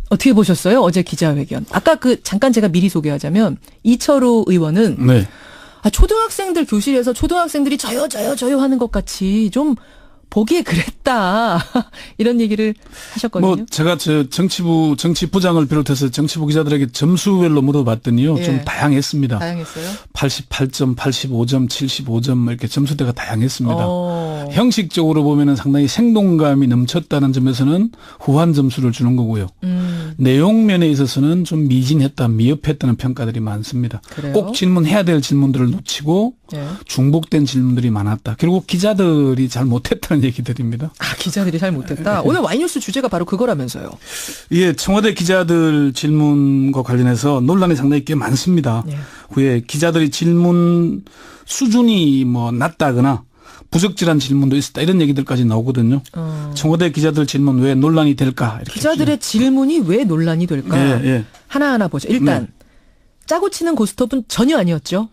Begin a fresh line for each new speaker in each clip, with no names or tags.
어떻게 보셨어요? 어제 기자회견. 아까 잠깐 제가 미리 소개하자면 이철우 의원은
네.
초등학생들 교실에서 초등학생들이 저요 하는 것 같이 좀 보기에 그랬다. 이런 얘기를 하셨거든요.
뭐 제가 정치부장을 비롯해서 정치부 기자들에게 점수별로 물어봤더니요.
예.
좀 다양했습니다.
다양했어요?
88점, 85점, 75점 이렇게 점수대가 다양했습니다. 형식적으로 보면은 상당히 생동감이 넘쳤다는 점에서는 후한 점수를 주는 거고요. 내용 면에 있어서는 좀 미진했다, 미흡했다는 평가들이 많습니다.
그래요?
꼭 질문해야 될 질문들을 놓치고
예.
중복된 질문들이 많았다. 결국 기자들이 잘 못했다는 얘기들입니다.
기자들이 잘 못했다. 오늘 와이뉴스 주제가 바로 그거라면서요.
예, 청와대 기자들 질문과 관련해서 논란이 상당히 꽤 많습니다.
예.
후에 기자들이 질문 수준이 낮다거나 부적절한 질문도 있었다 이런 얘기들까지 나오거든요. 청와대 기자들 질문 왜 논란이 될까? 이렇게
기자들의 질문이 왜 논란이 될까?
예.
하나하나 보죠. 일단 짜고 치는 고스톱은 전혀 아니었죠.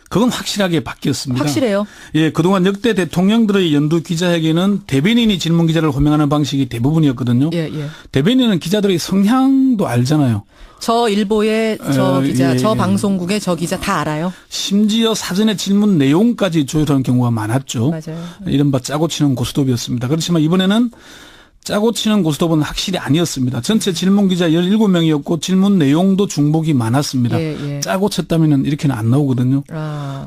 그건 확실하게 바뀌었습니다.
확실해요.
예, 그동안 역대 대통령들의 연두 기자회견은 대변인이 질문 기자를 호명하는 방식이 대부분이었거든요.
예.
대변인은 기자들의 성향도 알잖아요.
저 일보의 저 기자,
예.
저 방송국의 저 기자 다 알아요.
심지어 사전에 질문 내용까지 조율하는 경우가 많았죠.
맞아요.
이른바 짜고 치는 고스톱이었습니다. 그렇지만 이번에는 짜고 치는 고스톱은 확실히 아니었습니다. 전체 질문 기자 17명이었고 질문 내용도 중복이 많았습니다.
예.
짜고 쳤다면 이렇게는 안 나오거든요.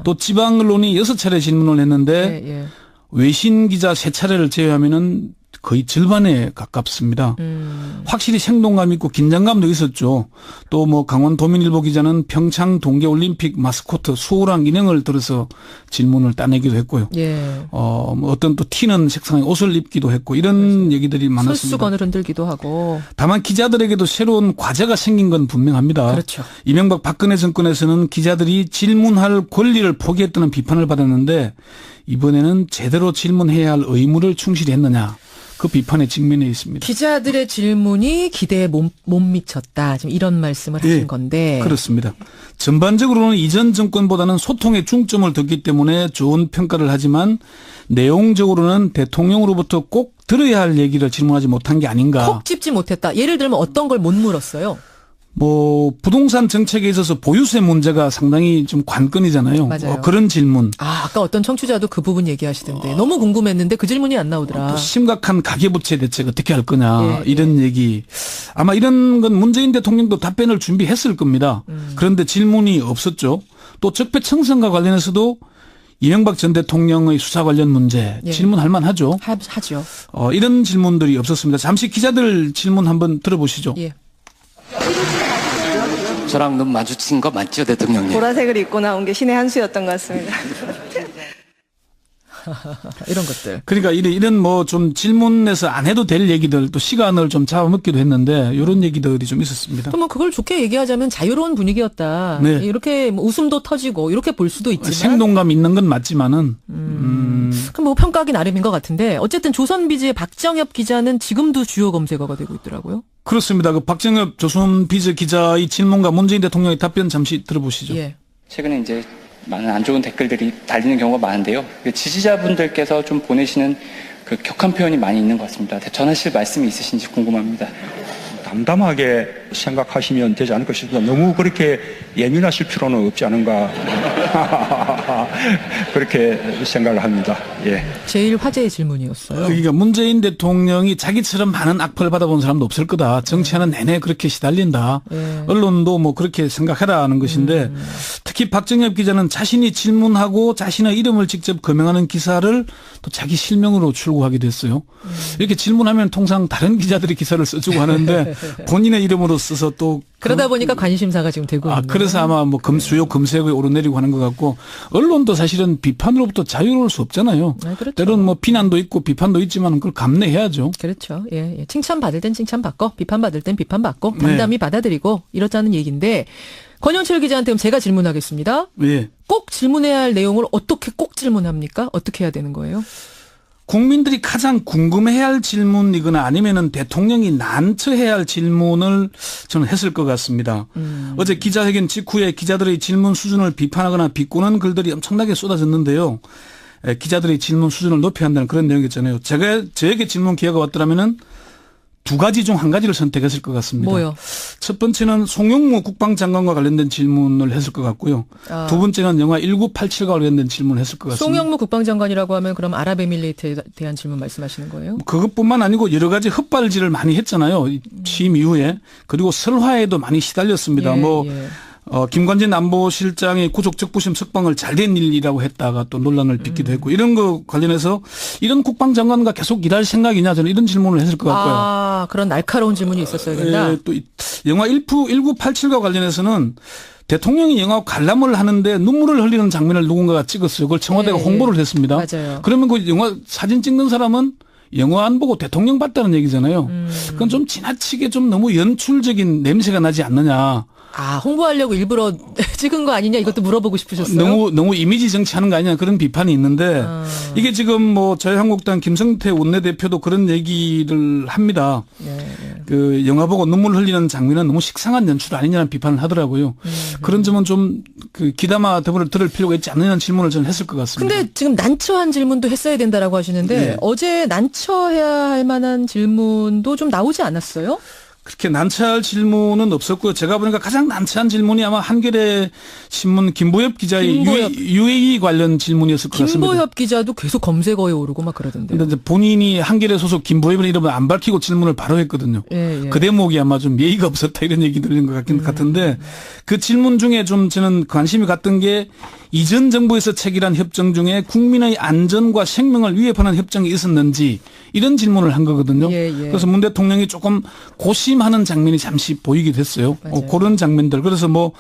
또 지방 언론이 6차례 질문을 했는데
예.
외신 기자 3차례를 제외하면은 거의 절반에 가깝습니다. 확실히 생동감 있고 긴장감도 있었죠. 또 강원도민일보 기자는 평창 동계올림픽 마스코트 수호랑 인형을 들어서 질문을 따내기도 했고요.
예.
어떤 또 튀는 색상의 옷을 입기도 했고 이런 얘기들이 많았습니다.
손수건을 흔들기도 하고.
다만 기자들에게도 새로운 과제가 생긴 건 분명합니다.
그렇죠.
이명박 박근혜 정권에서는 기자들이 질문할 권리를 포기했다는 비판을 받았는데 이번에는 제대로 질문해야 할 의무를 충실히 했느냐. 그 비판에 직면해 있습니다.
기자들의 질문이 기대에 못 미쳤다. 지금 이런 말씀을 하신 건데.
그렇습니다. 전반적으로는 이전 정권보다는 소통에 중점을 뒀기 때문에 좋은 평가를 하지만 내용적으로는 대통령으로부터 꼭 들어야 할 얘기를 질문하지 못한 게 아닌가.
콕 찝지 못했다. 예를 들면 어떤 걸 못 물었어요?
부동산 정책에 있어서 보유세 문제가 상당히 좀 관건이잖아요.
맞아요.
그런 질문.
아까 어떤 청취자도 그 부분 얘기하시던데 너무 궁금했는데 그 질문이 안 나오더라.
또 심각한 가계부채 대책 어떻게 할 거냐
예.
이런 얘기. 아마 이런 건 문재인 대통령도 답변을 준비했을 겁니다. 그런데 질문이 없었죠. 또 적폐청산과 관련해서도 이명박 전 대통령의 수사 관련 문제 질문할 만하죠.
하죠.
이런 질문들이 없었습니다. 잠시 기자들 질문 한번 들어보시죠.
예.
저랑 눈 마주친 거 맞죠, 대통령님?
보라색을 입고 나온 게 신의 한 수였던 것 같습니다.
이런 것들.
그러니까 이런 좀 질문에서 안 해도 될 얘기들 또 시간을 좀 잡아먹기도 했는데 이런 얘기들이 좀 있었습니다.
또 그걸 좋게 얘기하자면 자유로운 분위기였다.
네.
이렇게 웃음도 터지고 이렇게 볼 수도 있지만.
생동감 있는 건 맞지만은.
그럼 평가하기 나름인 것 같은데 어쨌든 조선비즈의 박정엽 기자는 지금도 주요 검색어가 되고 있더라고요.
그렇습니다. 박정엽 조선비즈 기자의 질문과 문재인 대통령의 답변 잠시 들어보시죠.
예.
최근에 이제 많은 안 좋은 댓글들이 달리는 경우가 많은데요. 지지자분들께서 좀 보내시는 그 격한 표현이 많이 있는 것 같습니다. 전하실 말씀이 있으신지 궁금합니다.
담담하게 생각하시면 되지 않을까 싶습니다. 너무 그렇게 예민하실 필요는 없지 않은가 그렇게 생각을 합니다. 예.
제일 화제의 질문이었어요.
그러니까 문재인 대통령이 자기처럼 많은 악플 받아본 사람도 없을 거다. 정치하는 내내 그렇게 시달린다. 언론도 그렇게 생각해라는 것인데 특히 박정엽 기자는 자신이 질문하고 자신의 이름을 직접 거명하는 기사를 또 자기 실명으로 출고하기도 했어요. 이렇게 질문하면 통상 다른 기자들이 기사를 써주고 하는데 본인의 이름으로 써서 또
그러다 보니까 관심사가 지금 되고 있는
그래서 아마 주요 검색어에 오르내리고 하는 것 같고 언론도 사실은 비판으로부터 자유로울 수 없잖아요.
그렇죠.
때로는 비난도 있고 비판도 있지만 그걸 감내해야죠.
그렇죠. 예. 칭찬받을 땐 칭찬받고 비판받을 땐 비판받고 담담히 받아들이고 이렇다는 얘기인데 권영철 기자한테 그럼 제가 질문하겠습니다.
예.
꼭 질문해야 할 내용을 어떻게 꼭 질문합니까? 어떻게 해야 되는 거예요?
국민들이 가장 궁금해해야 할 질문이거나 아니면은 대통령이 난처해야 할 질문을 저는 했을 것 같습니다. 어제 기자회견 직후에 기자들의 질문 수준을 비판하거나 비꼬는 글들이 엄청나게 쏟아졌는데요. 기자들의 질문 수준을 높여야 한다는 그런 내용이었잖아요. 저에게 질문 기회가 왔더라면은 두 가지 중 한 가지를 선택했을 것 같습니다.
뭐요?
첫 번째는 송영무 국방장관과 관련된 질문을 했을 것 같고요. 두 번째는 영화 1987과 관련된 질문을 했을 것 같습니다.
송영무 국방장관이라고 하면 그럼 아랍에미레이트에 대한 질문 말씀하시는 거예요?
그것뿐만 아니고 여러 가지 헛발질을 많이 했잖아요. 취임 이후에. 그리고 설화에도 많이 시달렸습니다. 김관진 안보실장의 구속 적부심 석방을 잘된 일이라고 했다가 또 논란을 빚기도 했고 이런 거 관련해서 이런 국방장관과 계속 일할 생각이냐 저는 이런 질문을 했을 것 같고요.
아, 그런 날카로운 질문이 있었어야 된다.
또 영화 1987과 관련해서는 대통령이 영화 관람을 하는데 눈물을 흘리는 장면을 누군가가 찍었어요. 그걸 청와대가 홍보를 했습니다.
맞아요.
그러면 그 영화 사진 찍는 사람은 영화 안 보고 대통령 봤다는 얘기잖아요. 그건 좀 지나치게 좀 너무 연출적인 냄새가 나지 않느냐.
아, 홍보하려고 일부러 찍은 거 아니냐 이것도 물어보고 싶으셨어요?
너무 이미지 정치하는 거 아니냐 그런 비판이 있는데 이게 지금 뭐 자유한국당 김성태 원내대표도 그런 얘기를 합니다. 그 영화 보고 눈물 흘리는 장면은 너무 식상한 연출 아니냐는 비판을 하더라고요. 그런 점은 좀 그 귀담아 들을 필요가 있지 않느냐는 질문을 저는 했을 것 같습니다.
근데 지금 난처한 질문도 했어야 된다라고 하시는데 어제 난처해야 할 만한 질문도 좀 나오지 않았어요?
그렇게 난처할 질문은 없었고요. 제가 보니까 가장 난처한 질문이 아마 한겨레 신문 김보엽 기자의 UAE 관련 질문이었을 것 같습니다.
김보엽 기자도 계속 검색어에 오르고 막 그러던데요.
근데 본인이 한겨레 소속 김보엽의 이름을 안 밝히고 질문을 바로 했거든요. 그 대목이 아마 좀 예의가 없었다 이런 얘기 들린 것 같은데 그 질문 중에 좀 저는 관심이 갔던 게 이전 정부에서 체결한 협정 중에 국민의 안전과 생명을 위협하는 협정이 있었는지 이런 질문을 한 거거든요. 그래서 문 대통령이 조금 고심하는 장면이 잠시 보이기도 했어요. 그런 장면들. 그래서 뭐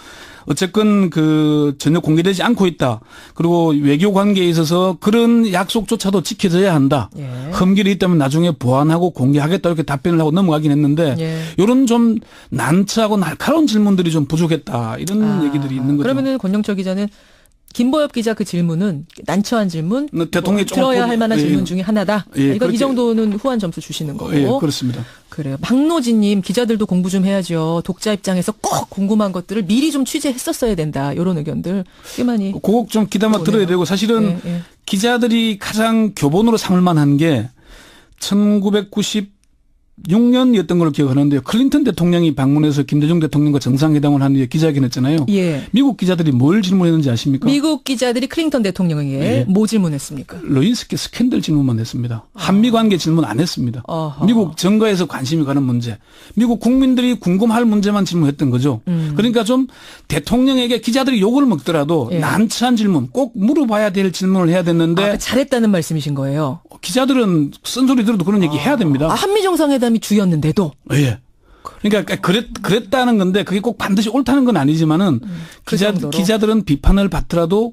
어쨌건 그 전혀 공개되지 않고 있다. 그리고 외교 관계에 있어서 그런 약속조차도 지켜져야 한다. 흠결이 있다면 나중에 보완하고 공개하겠다 이렇게 답변을 하고 넘어가긴 했는데 이런 좀 난처하고 날카로운 질문들이 좀 부족했다. 이런 얘기들이 있는 거죠.
그러면은 권영철 기자는 김보엽 기자 그 질문은 난처한 질문,
대통령이
들어야 할 만한 질문 중에 하나다. 이거 이 정도는 후한 점수 주시는 거고.
그렇습니다.
그래요. 박노진님 기자들도 공부 좀 해야죠. 독자 입장에서 꼭 궁금한 것들을 미리 좀 취재했었어야 된다. 이런 의견들 꽤 많이.
그거 좀 귀담아 들어야 되고 사실은 기자들이 가장 교본으로 삼을 만한 게 1996년이었던 걸로 기억하는데요. 클린턴 대통령이 방문해서 김대중 대통령과 정상회담을 한 뒤에 기자회견했잖아요. 미국 기자들이 뭘 질문했는지 아십니까?
미국 기자들이 클린턴 대통령에게 뭐 질문했습니까?
레윈스키 스캔들 질문만 했습니다. 한미 관계 질문 안 했습니다. 미국 정가에서 관심이 가는 문제, 미국 국민들이 궁금할 문제만 질문했던 거죠. 그러니까 좀 대통령에게 기자들이 욕을 먹더라도 난처한 질문, 꼭 물어봐야 될 질문을 해야 됐는데
잘했다는 말씀이신 거예요?
기자들은 쓴소리 들어도 그런 얘기 해야 됩니다.
한미 정상회담이 주였는데도?
그러니까 그랬다는 건데 그게 꼭 반드시 옳다는 건 아니지만은 기자들은 비판을 받더라도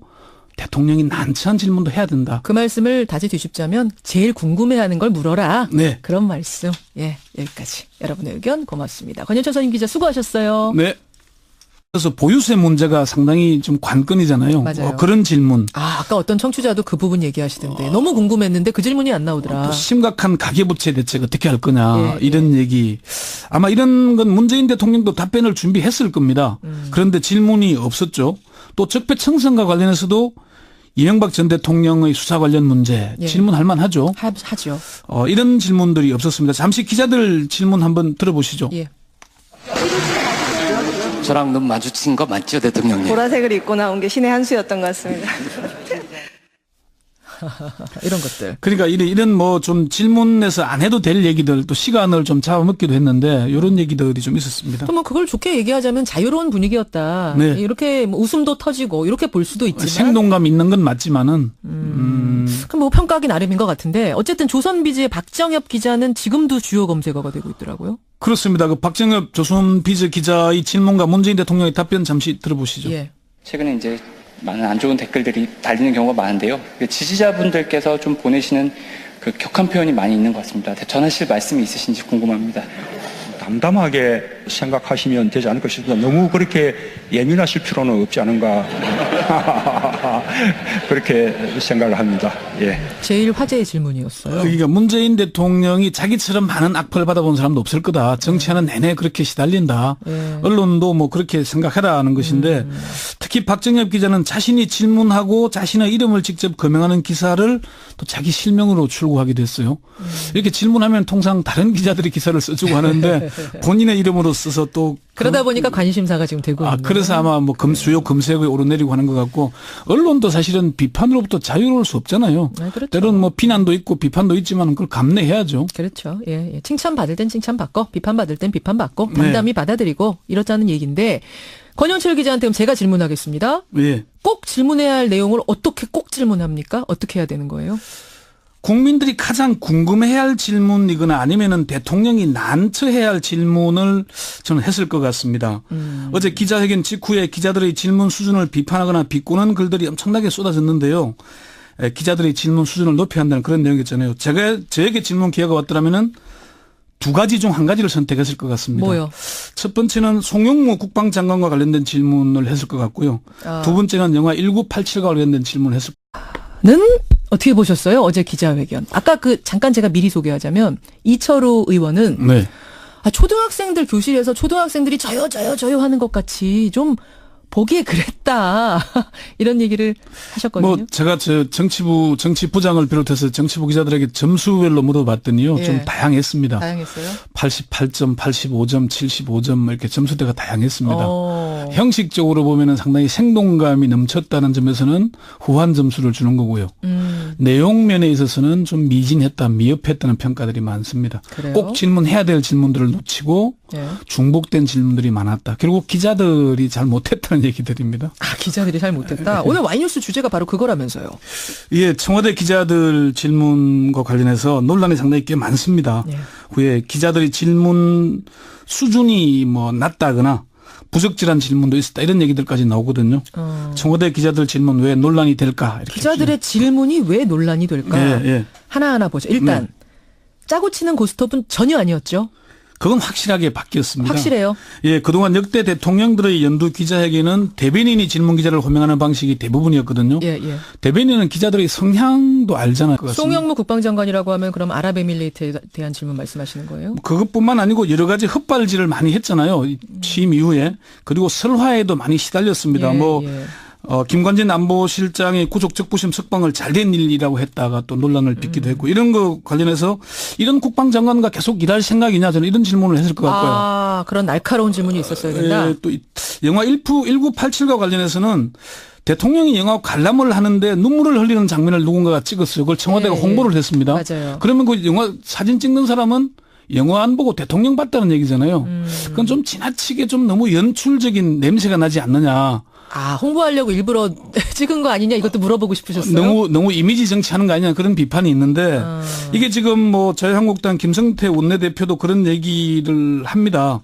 대통령이 난처한 질문도 해야 된다.
그 말씀을 다시 뒤집자면 제일 궁금해하는 걸 물어라. 그런 말씀. 여기까지. 여러분의 의견 고맙습니다. 권영철 선임 기자 수고하셨어요.
네. 그래서 보유세 문제가 상당히 좀 관건이잖아요.
맞아요.
그런 질문.
아까 어떤 청취자도 그 부분 얘기하시던데 너무 궁금했는데 그 질문이 안 나오더라.
또 심각한 가계부채 대책 어떻게 할 거냐 이런 얘기. 아마 이런 건 문재인 대통령도 답변을 준비했을 겁니다. 그런데 질문이 없었죠. 또 적폐청산과 관련해서도 이명박 전 대통령의 수사 관련 문제 질문할 만하죠.
하죠.
이런 질문들이 없었습니다. 잠시 기자들 질문 한번 들어보시죠.
저랑 눈 마주친 거 맞죠, 대통령님?
보라색을 입고 나온 게 신의 한 수였던 것 같습니다.
이런 것들.
그러니까 이런 뭐 좀 질문에서 안 해도 될 얘기들 또 시간을 좀 잡아먹기도 했는데 이런 얘기들이 좀 있었습니다.
또 뭐 그걸 좋게 얘기하자면 자유로운 분위기였다. 이렇게 뭐 웃음도 터지고 이렇게 볼 수도 있지만
생동감 있는 건 맞지만은
그럼 뭐 평가하기 나름인 것 같은데 어쨌든 조선비즈의 박정엽 기자는 지금도 주요 검색어가 되고 있더라고요.
그렇습니다. 그 박정엽 조선비즈 기자의 질문과 문재인 대통령의 답변 잠시 들어보시죠.
최근에 이제 많은 안 좋은 댓글들이 달리는 경우가 많은데요. 지지자분들께서 좀 보내시는 그 격한 표현이 많이 있는 것 같습니다. 전하실 말씀이 있으신지 궁금합니다.
담담하게 생각하시면 되지 않을까 싶습니다. 너무 그렇게 예민하실 필요는 없지 않은가 그렇게 생각을 합니다. 예.
제일 화제의 질문이었어요.
그러니까 문재인 대통령이 자기처럼 많은 악플 받아본 사람도 없을 거다. 정치하는 내내 그렇게 시달린다. 언론도 뭐 그렇게 생각해라는 것인데 특히 박정엽 기자는 자신이 질문하고 자신의 이름을 직접 거명하는 기사를 또 자기 실명으로 출고하기도 했어요. 이렇게 질문하면 통상 다른 기자들이 기사를 써주고 하는데 본인의 이름으로 써서 또
그러다 보니까 관심사가 지금 되고 있는
그래서 아마 뭐 주요 검색어에 오르내리고 하는 것 같고 언론도 사실은 비판으로부터 자유로울 수 없잖아요.
그렇죠.
때로는 뭐 비난도 있고 비판도 있지만 그걸 감내해야죠.
그렇죠. 예, 예. 칭찬받을 땐 칭찬받고 비판받을 땐 비판받고 담담히 받아들이고 이렇다는 얘기인데 권영철 기자한테 그럼 제가 질문하겠습니다.
예.
꼭 질문해야 할 내용을 어떻게 꼭 질문합니까? 어떻게 해야 되는 거예요?
국민들이 가장 궁금해해야 할 질문이거나 아니면은 대통령이 난처해야 할 질문을 저는 했을 것 같습니다. 어제 기자회견 직후에 기자들의 질문 수준을 비판하거나 비꼬는 글들이 엄청나게 쏟아졌는데요. 기자들의 질문 수준을 높여야 한다는 그런 내용이었잖아요. 저에게 질문 기회가 왔더라면은 두 가지 중 한 가지를 선택했을 것 같습니다.
뭐요?
첫 번째는 송영무 국방장관과 관련된 질문을 했을 것 같고요. 두 번째는 영화 1987과 관련된 질문을 했을 것 같습니다.
는 어떻게 보셨어요? 어제 기자회견. 아까 잠깐 제가 미리 소개하자면 이철우 의원은
네.
초등학생들 교실에서 초등학생들이 저요 하는 것 같이 좀 보기에 그랬다. 이런 얘기를 하셨거든요.
뭐 제가 정치부장을 비롯해서 정치부 기자들에게 점수별로 물어봤더니요.
예.
좀 다양했습니다.
다양했어요?
88점, 85점, 75점 이렇게 점수대가 다양했습니다. 형식적으로 보면은 상당히 생동감이 넘쳤다는 점에서는 후한 점수를 주는 거고요. 내용 면에 있어서는 좀 미진했다, 미흡했다는 평가들이 많습니다.
그래요?
꼭 질문해야 될 질문들을 놓치고
예.
중복된 질문들이 많았다. 결국 기자들이 잘 못했다는 얘기들입니다.
기자들이 잘 못했다. 오늘 와이뉴스 주제가 바로 그거라면서요.
예, 청와대 기자들 질문과 관련해서 논란이 상당히 꽤 많습니다.
예.
후에 기자들이 질문 수준이 뭐 낮다거나 부적절한 질문도 있었다 이런 얘기들까지 나오거든요. 청와대 기자들 질문 왜 논란이 될까? 이렇게
기자들의 질문이 왜 논란이 될까?
예, 예.
하나하나 보죠. 일단 짜고 치는 고스톱은 전혀 아니었죠.
그건 확실하게 바뀌었습니다.
확실해요.
예, 그동안 역대 대통령들의 연두 기자회견은 대변인이 질문 기자를 호명하는 방식이 대부분이었거든요.
예, 예.
대변인은 기자들의 성향도 알잖아요.
송영무 국방장관이라고 하면 그럼 아랍에밀리트에 대한 질문 말씀하시는 거예요?
그것뿐만 아니고 여러 가지 헛발질을 많이 했잖아요. 취임 이후에. 그리고 설화에도 많이 시달렸습니다.
예.
김관진 안보실장의 구속 적부심 석방을 잘된 일이라고 했다가 또 논란을 빚기도 했고 이런 거 관련해서 이런 국방장관과 계속 일할 생각이냐 저는 이런 질문을 했을 것 같고요.
그런 날카로운 질문이 있었어야 된다.
예, 또 영화 1987과 관련해서는 대통령이 영화 관람을 하는데 눈물을 흘리는 장면을 누군가가 찍었어요. 그걸 청와대가 홍보를 했습니다.
맞아요.
그러면 그 영화 사진 찍는 사람은 영화 안 보고 대통령 봤다는 얘기잖아요. 그건 좀 지나치게 좀 너무 연출적인 냄새가 나지 않느냐.
홍보하려고 일부러 찍은 거 아니냐 이것도 물어보고 싶으셨어요?
너무 이미지 정치하는 거 아니냐 그런 비판이 있는데 이게 지금 뭐 자유한국당 김성태 원내대표도 그런 얘기를 합니다.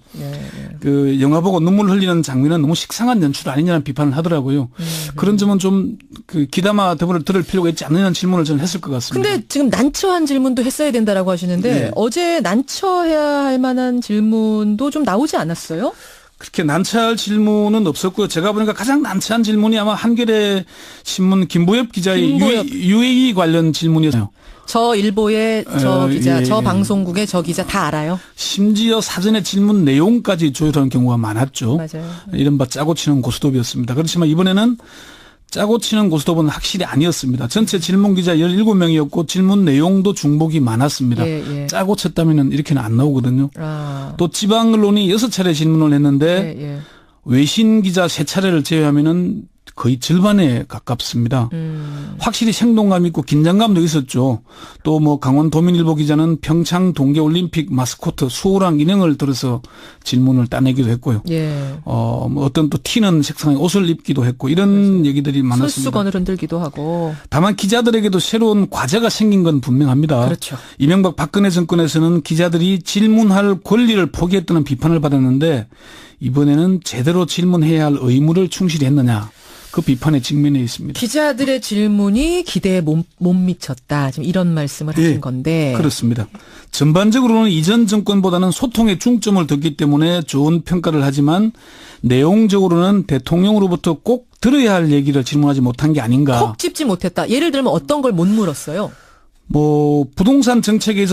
그 영화 보고 눈물 흘리는 장면은 너무 식상한 연출 아니냐는 비판을 하더라고요. 그런 점은 좀 그 귀담아 들을 필요가 있지 않느냐는 질문을 저는 했을 것 같습니다.
근데 지금 난처한 질문도 했어야 된다라고 하시는데
네.
어제 난처해야 할 만한 질문도 좀 나오지 않았어요?
그렇게 난처할 질문은 없었고요. 제가 보니까 가장 난처한 질문이 아마 한겨레 신문 김보엽 기자의 UAE 관련 질문이었어요.
저 일보의 저 기자,
예.
저 방송국의 저 기자 다 알아요?
심지어 사전에 질문 내용까지 조율하는 경우가 많았죠.
맞아요.
이른바 짜고 치는 고스톱이었습니다. 그렇지만 이번에는 짜고 치는 고스톱은 확실히 아니었습니다. 전체 질문 기자 17명이었고 질문 내용도 중복이 많았습니다.
예.
짜고 쳤다면 이렇게는 안 나오거든요. 또 지방 언론이 6차례 질문을 했는데 외신 기자 3차례를 제외하면은 거의 절반에 가깝습니다. 확실히 생동감 있고 긴장감도 있었죠. 또 뭐 강원도민일보 기자는 평창 동계올림픽 마스코트 수호랑 인형을 들어서 질문을 따내기도 했고요. 뭐 어떤 또 튀는 색상의 옷을 입기도 했고 이런 얘기들이 많았습니다.
손수건을 흔들기도 하고.
다만 기자들에게도 새로운 과제가 생긴 건 분명합니다.
그렇죠.
이명박 박근혜 정권에서는 기자들이 질문할 권리를 포기했다는 비판을 받았는데 이번에는 제대로 질문해야 할 의무를 충실히 했느냐. 그 비판에 직면해 있습니다.
기자들의 질문이 기대에 못 미쳤다. 지금 이런 말씀을 하신
예,
건데.
그렇습니다. 전반적으로는 이전 정권보다는 소통에 중점을 뒀기 때문에 좋은 평가를 하지만 내용적으로는 대통령으로부터 꼭 들어야 할 얘기를 질문하지 못한 게 아닌가.
콕 짚지 못했다. 예를 들면 어떤 걸 못 물었어요?
부동산 정책에